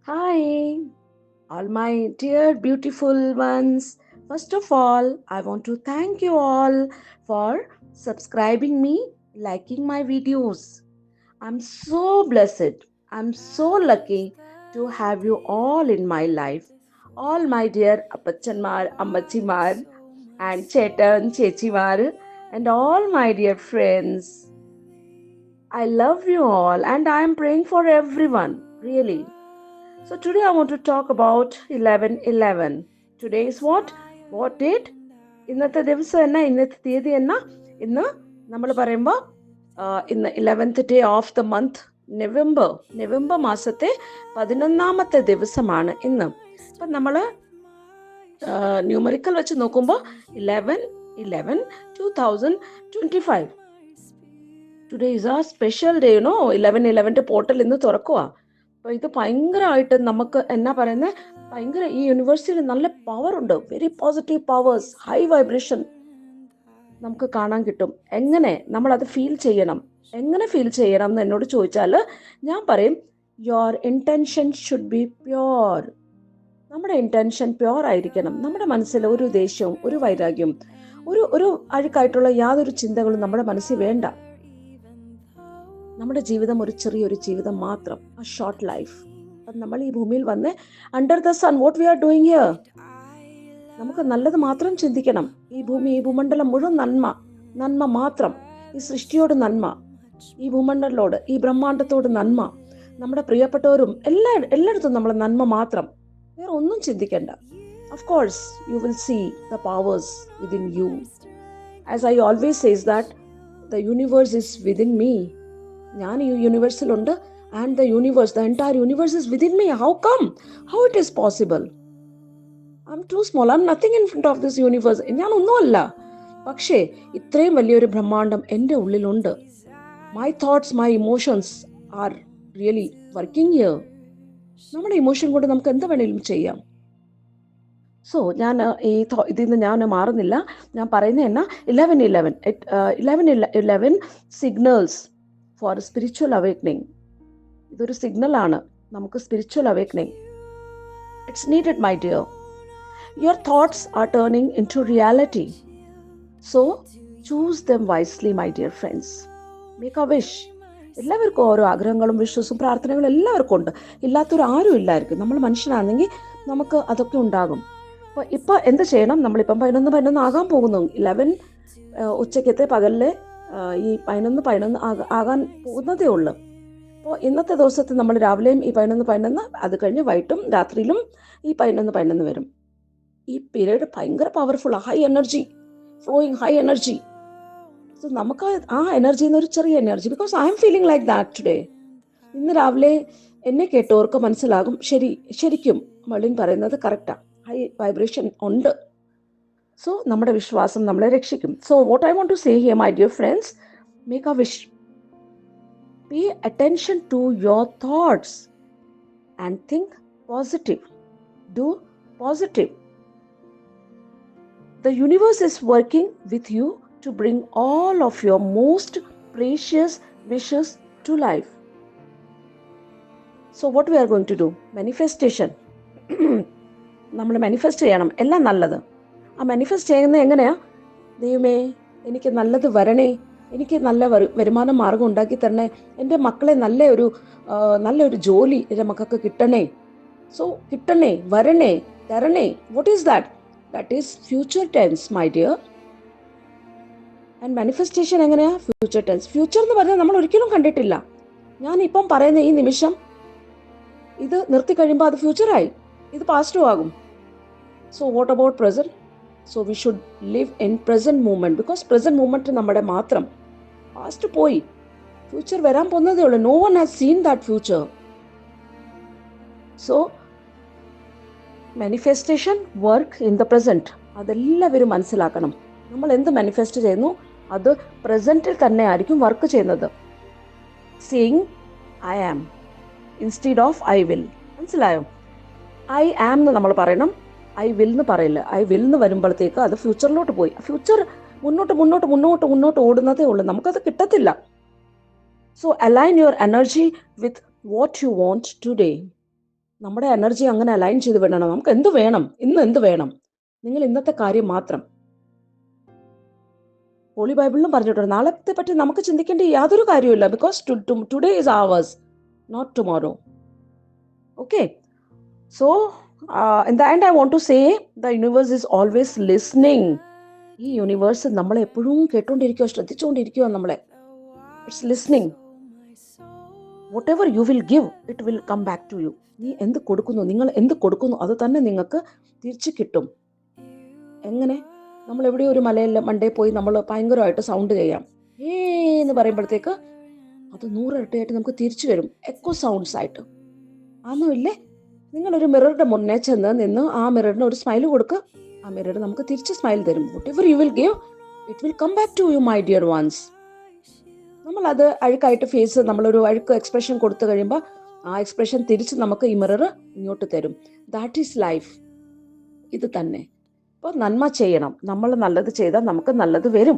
Hi, all my dear beautiful ones. First of all, I want to thank you all for subscribing me, liking my videos. I'm so blessed. I'm so lucky to have you all in my life. All my dear Appachanmar, Ammachimar, and Chetan, Chechimar, and all my dear friends. I love you all and I am praying for everyone, really. So today I want to talk about 11/11. Today is what? What date? ഇന്നത്തെ ദിവസം എന്നാ ഇന്നത്തെ തീയതി എന്നാ ഇന്ന് നമ്മൾ പറയുമ്പോൾ ഇന്ന് 11th day of the month November മാസത്തെ 11ാമത്തെ ദിവസമാണ് ഇന്ന്. അപ്പം നമ്മൾ ന്യൂമറിക്കൽ വെച്ച് നോക്കുമ്പോൾ 11/11/2025. ടുഡേ ഈസ് ആ സ്പെഷ്യൽ ഡേ 11/11 പോർട്ടൽ ഇന്ന് തുറക്കുക. അപ്പോൾ ഇത് ഭയങ്കരമായിട്ട് നമുക്ക് എന്നാ പറയുന്നത്, ഭയങ്കര ഈ യൂണിവേഴ്സിറ്റിയിൽ നല്ല പവർ ഉണ്ട്, very positive powers, high vibration നമുക്ക് കാണാൻ കിട്ടും. എങ്ങനെ നമ്മളത് ഫീൽ ചെയ്യണം, എങ്ങനെ ഫീൽ ചെയ്യണം എന്ന് എന്നോട് ചോദിച്ചാൽ ഞാൻ പറയും, your intention should be pure. നമ്മുടെ ഇൻറ്റൻഷൻ പ്യോർ ആയിരിക്കണം. നമ്മുടെ മനസ്സിൽ ഒരു ദേഷ്യവും ഒരു വൈരാഗ്യവും ഒരു അഴുക്കായിട്ടുള്ള യാതൊരു ചിന്തകളും നമ്മുടെ മനസ്സിൽ വേണ്ട. നമ്മുടെ ജീവിതം ഒരു ചെറിയൊരു ജീവിതം മാത്രം, ആ ഷോർട്ട് ലൈഫ്. നമ്മൾ ഈ ഭൂമിയിൽ വന്ന് under the sun what we are doing here, നമുക്ക് നല്ലത് മാത്രം ചിന്തിക്കണം. ഈ ഭൂമി, ഈ ഭൂമണ്ഡലം മുഴുവൻ നന്മ മാത്രം. ഈ സൃഷ്ടിയോട് നന്മ, ഈ ഭൂമണ്ഡലോട്, ഈ ബ്രഹ്മാണ്ടത്തോട് നന്മ, നമ്മുടെ പ്രിയപ്പെട്ടവരും എല്ലായിടത്തും നമ്മൾ നന്മ മാത്രം, വേറെ ഒന്നും ചിന്തിക്കേണ്ട. Of course you will see the powers within you. As I always says that the universe is within me. ഞാൻ ഈ യൂണിവേഴ്സിലുണ്ട് and the universe, the entire universe is within me. How come, how it is possible? I am too small, I am nothing in front of this universe. ഞാനൊന്നുമല്ല, പക്ഷേ ഇത്രയും വലിയൊരു ബ്രഹ്മാണ്ടം എൻ്റെ ഉള്ളിലുണ്ട്. My thoughts, my emotions are really working here. നമ്മുടെ emotion കൊണ്ട് നമുക്ക് എന്ത് വേണേലും ചെയ്യാം. സോ ഞാൻ ഇതിൽ നിന്ന് ഞാൻ മാറുന്നില്ല. ഞാൻ പറയുന്നത് എന്നാ, 11/11 സിഗ്നൽസ് ഫോർ സ്പിരിച്വൽ അവേക്കനിങ്. ഇതൊരു സിഗ്നലാണ് നമുക്ക് spiritual awakening. It's needed my dear. Your thoughts are turning in to reality. So choose them wisely my dear friends. Make a wish. എല്ലാവർക്കും ഓരോ ആഗ്രഹങ്ങളും വിശ്വസും പ്രാർത്ഥനകളും എല്ലാവർക്കും ഉണ്ട്. ഇല്ലാത്തൊരു ആരും ഇല്ലായിരിക്കും. നമ്മൾ മനുഷ്യനാണെങ്കിൽ നമുക്ക് അതൊക്കെ ഉണ്ടാകും. അപ്പോൾ ഇപ്പോൾ എന്ത് ചെയ്യണം? നമ്മളിപ്പം 11/11 ആകാൻ പോകുന്നു. 11 ഉച്ചക്കത്തെ പകലിലെ ഈ 11/11 ആകാൻ പോകുന്നതേ ഉള്ളൂ. അപ്പോൾ ഇന്നത്തെ ദിവസത്തെ നമ്മൾ രാവിലെയും ഈ 11/11, അത് കഴിഞ്ഞ് വൈകിട്ടും രാത്രിയിലും ഈ 11/11 വരും. ഈ പീരീഡ് ഭയങ്കര powerful, high energy, flowing high energy. So നമുക്ക് ആ എനർജിയിൽ നിന്ന് ഒരു ചെറിയ energy, because I M feeling like that today. ഇന്ന് രാവിലെ എന്നെ കേട്ടവർക്ക് മനസ്സിലാകും, ശരിക്കും മളിൻ പറയുന്നത് കറക്റ്റാണ്, ഹൈ വൈബ്രേഷൻ ഉണ്ട്. സോ നമ്മുടെ വിശ്വാസം നമ്മളെ രക്ഷിക്കും. So what I want to say here my dear friends, make a wish. Pay attention to your thoughts and think positive. Do positive. The universe is working with you to bring all of your most precious wishes to life. So what we are going to do? Manifestation. നമ്മൾ manifest ചെയ്യണം എല്ലാം നല്ലത്. ആ manifest ചെയ്യുന്നത് എങ്ങനെയാ? ദൈവമേ, എനിക്ക് നല്ലത് വരണേ, എനിക്ക് നല്ല വരുമാന മാർഗം ഉണ്ടാക്കി തരണേ, എൻ്റെ മക്കളെ നല്ലൊരു ജോലി എൻ്റെ മക്കൾക്ക് കിട്ടണേ. സോ കിട്ടണേ, വരണേ, തരണേ. What is that? That is future tense, my dear. And manifestation എങ്ങനെയാ? Future tense. ഫ്യൂച്ചർ എന്ന് പറഞ്ഞാൽ നമ്മൾ ഒരിക്കലും കണ്ടിട്ടില്ല. ഞാൻ ഇപ്പം പറയുന്ന ഈ നിമിഷം ഇത് നിർത്തി കഴിയുമ്പോൾ അത് ഫ്യൂച്ചറായി, ഇത് പാസ്റ്റും ആകും. So what about present? So we should live in present moment, because present moment നമ്മുടെ മാത്രം. പാസ്റ്റ് പോയി, ഫ്യൂച്ചർ വരാൻ പോകുന്നതേ ഉള്ളൂ. No one has seen that future. So manifestation work in the present. അതെല്ലാവരും മനസ്സിലാക്കണം. നമ്മൾ എന്ത് മാനിഫെസ്റ്റ് ചെയ്യുന്നു അത് പ്രസൻറ്റിൽ തന്നെ ആയിരിക്കും വർക്ക് ചെയ്യുന്നത്. Seeing I am instead of I will. മനസ്സിലായോ? ഐ ആം എന്ന് നമ്മൾ പറയണം, ഐ വിൽ എന്ന് പറയില്ല. ഐ വിൽ എന്ന് വരുമ്പോഴത്തേക്ക് അത് ഫ്യൂച്ചറിലോട്ട് പോയി. ഫ്യൂച്ചർ മുന്നോട്ട് ഓടുന്നതേ ഉള്ളൂ, നമുക്കത് കിട്ടത്തില്ല. So align your energy with what you want today. നമ്മുടെ എനർജി അങ്ങനെ അലൈൻ ചെയ്ത് വിടണം. നമുക്ക് എന്ത് വേണം, ഇന്ന് എന്ത് വേണം, നിങ്ങൾ ഇന്നത്തെ കാര്യം മാത്രം. ഹോളി ബൈബിളിലും പറഞ്ഞിട്ടുണ്ട്, നാളത്തെ പറ്റി നമുക്ക് ചിന്തിക്കേണ്ട യാതൊരു കാര്യമില്ല. Because today is ours, not tomorrow. Okay, so in the end I want to say the universe is always listening. ഈ യൂണിവേഴ്സ് നമ്മളെ എപ്പോഴും കേട്ടോണ്ടിരിക്കുക, ശ്രദ്ധിച്ചുകൊണ്ടിരിക്കുക നമ്മളെ. It's listening. Whatever you will give, it will come back to you. നീ എന്ത് കൊടുക്കുന്നു, നിങ്ങൾ എന്ത് കൊടുക്കുന്നു, അത് തന്നെ നിങ്ങൾക്ക് തിരിച്ചു കിട്ടും. എങ്ങനെ? നമ്മൾ എവിടെയോ ഒരു മണ്ടേ പോയി നമ്മൾ ഭയങ്കരമായിട്ട് സൗണ്ട് ചെയ്യാം, എന്ന് പറയുമ്പോഴത്തേക്ക് അത് 100 ഇരട്ടിയായിട്ട് നമുക്ക് തിരിച്ചു വരും, എക്കോ സൗണ്ട്സ് ആയിട്ട്. ആന്നുമില്ലേ? നിങ്ങളൊരു മിററുടെ മുന്നേ ചെന്ന് നിന്ന് ആ മിററിന് ഒരു സ്മൈൽ കൊടുക്കുക, ആ മിറർ നമുക്ക് തിരിച്ച് സ്മൈൽ തരും. Whatever you will give, it will come back to you, my dear ones. നമ്മളത് അഴുക്കായിട്ട് ഫേസ്, നമ്മളൊരു അഴുക്ക് എക്സ്പ്രഷൻ കൊടുത്തു കഴിയുമ്പോൾ ആ എക്സ്പ്രഷൻ തിരിച്ച് നമുക്ക് ഈ മിറർ ഇങ്ങോട്ട് തരും. That is life. ഇത് തന്നെ. അപ്പോൾ നന്മ ചെയ്യണം, നമ്മൾ നല്ലത് ചെയ്താൽ നമുക്ക് നല്ലത് വരും.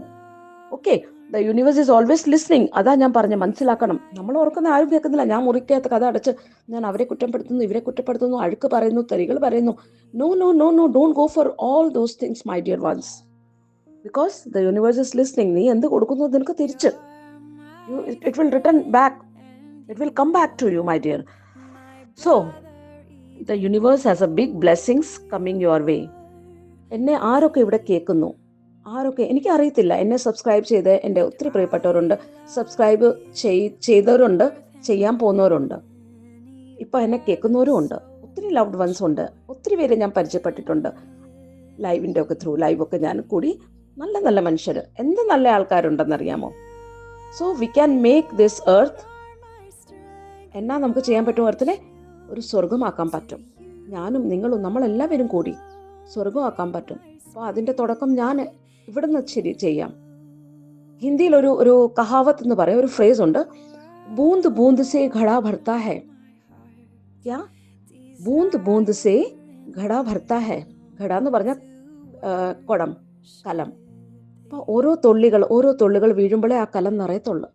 Okay, the universe is always listening. അതാ ഞാൻ പറഞ്ഞ, മനസ്സിലാക്കണം. നമ്മൾ ഓർക്കുന്ന ആരും കേൾക്കുന്നില്ല. ഞാൻ മുറിക്കകത്ത് കഥ അടച്ച് ഞാൻ അവരെ കുറ്റപ്പെടുത്തുന്നു, ഇവരെ കുറ്റപ്പെടുത്തുന്നു, അഴുക്ക് പറയുന്നു, തെറികൾ പറയുന്നു. No no no no, don't go for all those things, my dear ones. Because the universe is listening. നീ എന്ത് കൊടുക്കുന്നു നിനക്ക് തിരിച്ച്, it will return back, it will come back to you, my dear. So the universe has a big blessings coming your way. എന്നെ ആരൊക്കെ ഇവിടെ കേൾക്കുന്നു, ആരൊക്കെ എനിക്ക് അറിയത്തില്ല. എന്നെ സബ്സ്ക്രൈബ് ചെയ്ത് എൻ്റെ ഒത്തിരി പ്രിയപ്പെട്ടവരുണ്ട്, സബ്സ്ക്രൈബ് ചെയ്തവരുണ്ട്, ചെയ്യാൻ പോകുന്നവരുണ്ട്, ഇപ്പൊ എന്നെ കേൾക്കുന്നവരും ഉണ്ട്, ഒത്തിരി ലവ്ഡ് വൺസ് ഉണ്ട്, ഒത്തിരി പേരെ ഞാൻ പരിചയപ്പെട്ടിട്ടുണ്ട് ലൈവിൻ്റെ ഒക്കെ ത്രൂ. ലൈവൊക്കെ ഞാൻ കൂടി നല്ല നല്ല മനുഷ്യർ, എന്ത് നല്ല ആൾക്കാരുണ്ടെന്നറിയാമോ? So we can make this earth, എന്നാ നമുക്ക് ചെയ്യാൻ പറ്റും, എർത്തിനെ ഒരു സ്വർഗമാക്കാൻ പറ്റും. ഞാനും നിങ്ങളും നമ്മളെല്ലാവരും കൂടി സ്വർഗമാക്കാൻ പറ്റും. അപ്പോൾ അതിൻ്റെ തുടക്കം ഞാൻ ഇവിടുന്ന് ശരി ചെയ്യാം. ഹിന്ദിയിൽ ഒരു കഹാവത്ത് എന്ന് പറയാം, ഒരു ഫ്രേസ് ഉണ്ട്, ബൂന്ത് ബൂന്ത് സേ ഘടാ ഭർത്താ ഹൈ. ക്യാ? ബൂന്ത് ബൂന്ത് സേ ഘടാ ഭർത്താ ഹൈ. ഘട എന്ന് പറഞ്ഞാൽ കുടം, കലം. അപ്പോൾ ഓരോ തുള്ളികൾ വീഴുമ്പോഴേ ആ കലം നിറയത്തുള്ളൂ,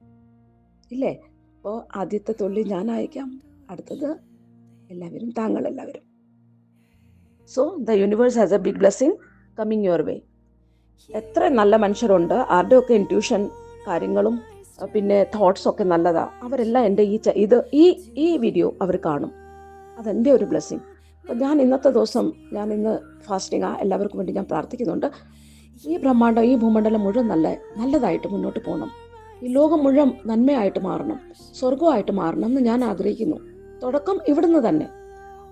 ഇല്ലേ? അപ്പോൾ ആദ്യത്തെ തുള്ളി ഞാൻ അയക്കാം, അടുത്തത് എല്ലാവരും, താങ്കളെല്ലാവരും. So the universe has a big blessing coming your way. എത്ര നല്ല മനുഷ്യരുണ്ട്, ആരുടെയൊക്കെ ഇൻറ്റ്യൂഷൻ കാര്യങ്ങളും പിന്നെ തോട്ട്സ് ഒക്കെ നല്ലതാ. അവരെല്ലാം എൻ്റെ ഈ വീഡിയോ അവർ കാണും. അതെൻ്റെ ഒരു ബ്ലെസ്സിങ്. അപ്പോൾ ഞാൻ ഇന്നത്തെ ദിവസം, ഞാൻ ഇന്ന് ഫാസ്റ്റിംഗ് എല്ലാവർക്കും വേണ്ടി ഞാൻ പ്രാർത്ഥിക്കുന്നുണ്ട്. ഈ ബ്രഹ്മാണ്ടം, ഈ ഭൂമണ്ഡലം മുഴുവൻ നല്ലതായിട്ട് മുന്നോട്ട് പോകണം. ഈ ലോകം മുഴുവൻ നന്മയായിട്ട് മാറണം, സ്വർഗമായിട്ട് മാറണം എന്ന് ഞാൻ ആഗ്രഹിക്കുന്നു. തുടക്കം ഇവിടുന്ന് തന്നെ.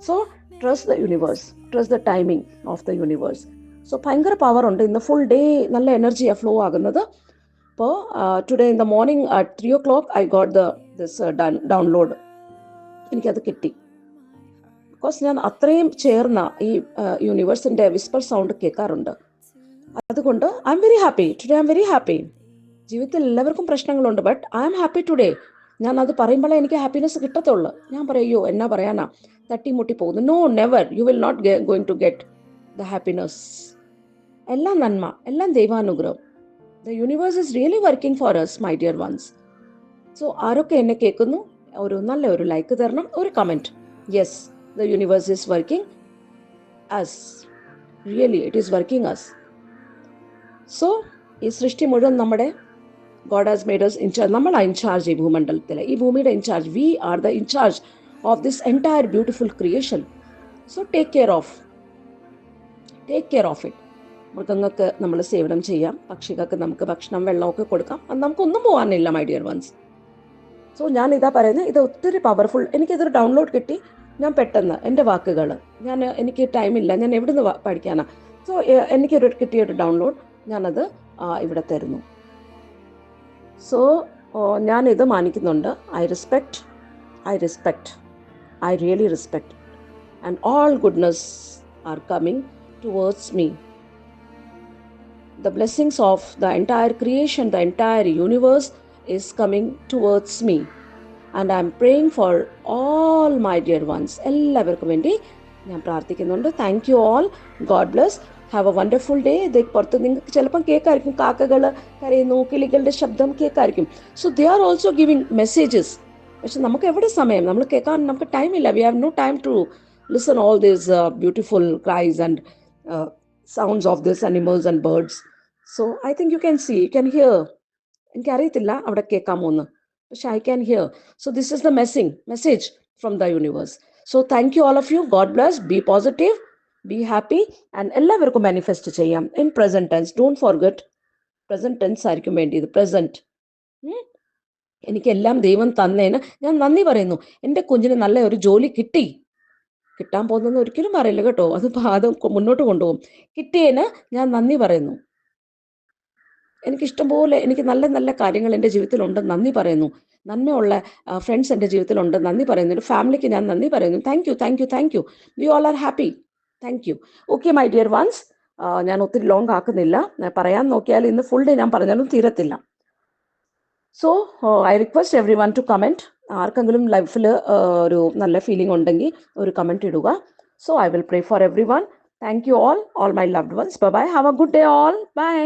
So trust the universe, trust the timing of the universe. So ഭയങ്കര പവർ ഉണ്ട്. ഇന്ന് ഫുൾ ഡേ നല്ല എനർജിയാണ് ഫ്ലോ ആകുന്നത്. അപ്പോൾ today in the morning at 3 o'clock I got this download. എനിക്കത് കിട്ടി. ബിക്കോസ് ഞാൻ അത്രയും ചേർന്ന ഈ യൂണിവേഴ്സിൻ്റെ വിസ്പർ സൗണ്ട് കേൾക്കാറുണ്ട്. അതുകൊണ്ട് I'm very happy today. I'm very happy. ജീവിതത്തിൽ എല്ലാവർക്കും പ്രശ്നങ്ങളുണ്ട്, but I am happy today. ഞാൻ അത് പറയുമ്പോഴേ എനിക്ക് ഹാപ്പിനെസ് കിട്ടത്തുള്ളൂ. ഞാൻ പറയോ എന്നാ പറയാനാ, തട്ടിമുട്ടി പോകുന്നു. No, never. You will not going to get the happiness. എല്ലാം നന്മ, എല്ലാം ദൈവാനുഗ്രഹം. The universe is really working for us, my dear ones. So ആരൊക്കെ എന്നെ കേൾക്കുന്നു, ഒരു ലൈക്ക് തരണം, ഒരു comment. Yes, the universe is working us. Really it is working us. So ഈ സൃഷ്ടി മുഴുവൻ നമ്മുടെ God has made us in charge. നമ്മളാണ് ഇൻചാർജ് ഈ ഭൂമണ്ഡലത്തിലെ, ഈ ഭൂമിയുടെ in charge. We are the in charge of this entire beautiful creation. So take care of it. മൃഗങ്ങൾക്ക് നമ്മൾ സേവനം ചെയ്യാം, പക്ഷികൾക്ക് നമുക്ക് ഭക്ഷണം വെള്ളമൊക്കെ കൊടുക്കാം. അത് നമുക്കൊന്നും പോകാനില്ല, മൈ ഡിയർ വൺസ്. സോ ഞാൻ ഇതാ പറയുന്നത്, ഇത് ഒത്തിരി പവർഫുൾ. എനിക്കിതൊരു ഡൗൺലോഡ് കിട്ടി. ഞാൻ പെട്ടെന്ന് എൻ്റെ വാക്കുകൾ, എനിക്ക് ടൈമില്ല, ഞാൻ എവിടുന്ന് പഠിക്കാനാണ്. സോ എനിക്കൊരു കിട്ടിയൊരു ഡൗൺലോഡ് ഞാനത് ഇവിടെ തരുന്നു. സോ ഞാനിത് മാനിക്കുന്നുണ്ട്. I respect, I really respect. And all goodness are coming towards me. The blessings of the entire creation, the entire universe is coming towards me. And I am praying for all my dear ones. എല്ലാവർക്കും വേണ്ടി ഞാൻ പ്രാർത്ഥിക്കുന്നുണ്ട്. Thank you all. God bless. Have a wonderful day. ഇത് പുറത്ത് നിങ്ങൾക്ക് ചിലപ്പം കേൾക്കായിരിക്കും, കാക്കകൾ കരയുന്നു, കിളികളുടെ ശബ്ദം കേൾക്കായിരിക്കും. So they are also giving messages. പക്ഷെ നമുക്ക് എവിടെ സമയം, നമ്മൾ കേൾക്കാൻ നമുക്ക് ടൈമില്ല. We have no time to listen all these beautiful cries and sounds of this animals and birds. So I think you can see, you can hear. എനിക്കറിയത്തില്ല അവിടെ കേൾക്കാമോ എന്ന്, പക്ഷെ I can hear. So this is the message from the universe. So thank you all of you. God bless. Be positive, be happy. And എല്ലാവർക്കും manifest ചെയ്യാം in present tense. Don't forget, present tense ആയിരിക്കും വേണ്ടിയത്. Present. എനിക്കെല്ലാം ദൈവം തന്നേന് ഞാൻ നന്ദി പറയുന്നു. എൻ്റെ കുഞ്ഞിന് നല്ല ഒരു ജോലി കിട്ടി. കിട്ടാൻ പോകുന്നെന്ന് ഒരിക്കലും പറയില്ല കേട്ടോ, അത് മുന്നോട്ട് കൊണ്ടുപോകും. കിട്ടിയതിന് ഞാൻ നന്ദി പറയുന്നു. എനിക്കിഷ്ടംപോലെ, എനിക്ക് നല്ല നല്ല കാര്യങ്ങൾ എൻ്റെ ജീവിതത്തിലുണ്ട്, നന്ദി പറയുന്നു. നന്മയുള്ള ഫ്രണ്ട്സ് എൻ്റെ ജീവിതത്തിലുണ്ട്, നന്ദി പറയുന്നു. ഒരു ഫാമിലിക്ക് ഞാൻ നന്ദി പറയുന്നു. Thank you, thank you, thank you. We all are happy. Thank you. Okay my dear once, ഞാൻ ഒത്തിരി ലോങ് ആക്കുന്നില്ല. പറയാൻ നോക്കിയാൽ ഇന്ന് ഫുൾ ഡേ ഞാൻ പറഞ്ഞാലും തീരത്തില്ല. So I request everyone to comment. ആർക്കെങ്കിലും ലൈഫിൽ ഒരു നല്ല ഫീലിംഗ് ഉണ്ടെങ്കിൽ ഒരു കമൻറ്റ് ഇടുക. So I will pray for everyone. Thank you all my loved ones. Bye bye. Have a good day all. By.